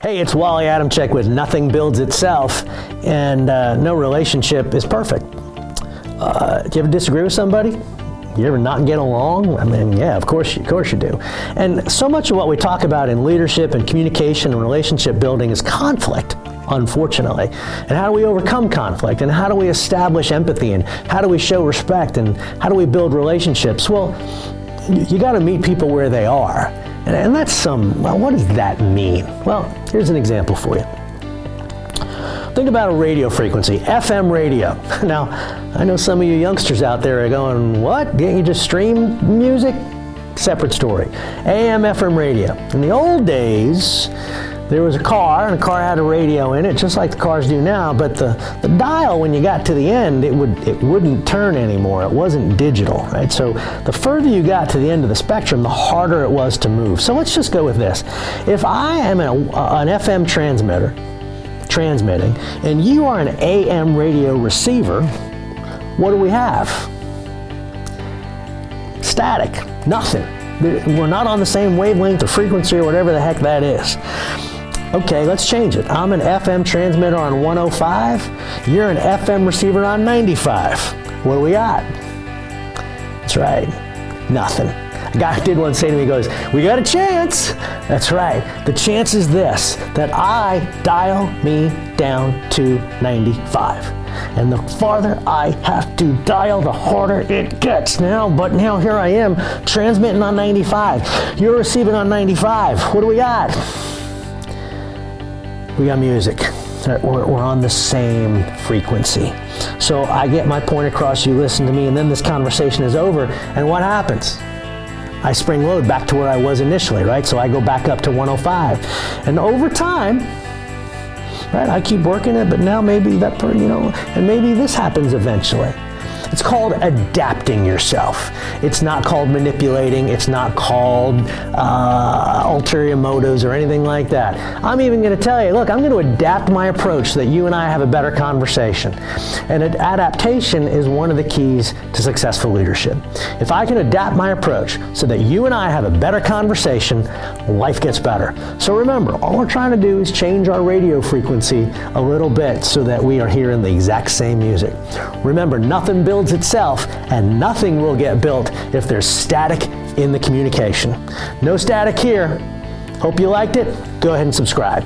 Hey, it's Wally Adamchik with Nothing Builds Itself, and no relationship is perfect. Do you ever disagree with somebody? You ever not get along? I mean, yeah, of course you do. And so much of what we talk about in leadership and communication and relationship building is conflict, unfortunately. And how do we overcome conflict? And how do we establish empathy? And how do we show respect? And how do we build relationships? Well, you got to meet people where they are. And that's well, what does that mean? Well, here's an example for you. Think about a radio frequency, FM radio. Now, I know some of you youngsters out there are going, what? Can't you just stream music? Separate story. AM, FM radio. In the old days, there was a car, and the car had a radio in it, just like the cars do now, but the dial, when you got to the end, it wouldn't turn anymore. It wasn't digital, right? So the further you got to the end of the spectrum, the harder it was to move. So let's just go with this. If I am an FM transmitter, transmitting, and you are an AM radio receiver, what do we have? Static, nothing. We're not on the same wavelength or frequency or whatever the heck that is. Okay, let's change it. I'm an FM transmitter on 105. You're an FM receiver on 95. What do we got? That's right, nothing. A guy did once say to me, he goes, we got a chance. That's right. The chance is this, that I dial me down to 95. And the farther I have to dial, the harder it gets now. But now here I am, transmitting on 95. You're receiving on 95. What do we got? We got music. We're on the same frequency. So I get my point across, you listen to me, and then this conversation is over, and what happens? I spring load back to where I was initially, right? So I go back up to 105. And over time, right, I keep working it, but now maybe and maybe this happens eventually. It's called adapting yourself. It's not called manipulating. It's not called ulterior motives or anything like that. I'm even going to tell you, look, I'm going to adapt my approach so that you and I have a better conversation. And adaptation is one of the keys to successful leadership. If I can adapt my approach so that you and I have a better conversation, life gets better. So remember, all we're trying to do is change our radio frequency a little bit so that we are hearing the exact same music. Remember, nothing builds itself, and nothing will get built if there's static in the communication. No static here. Hope you liked it. Go ahead and subscribe.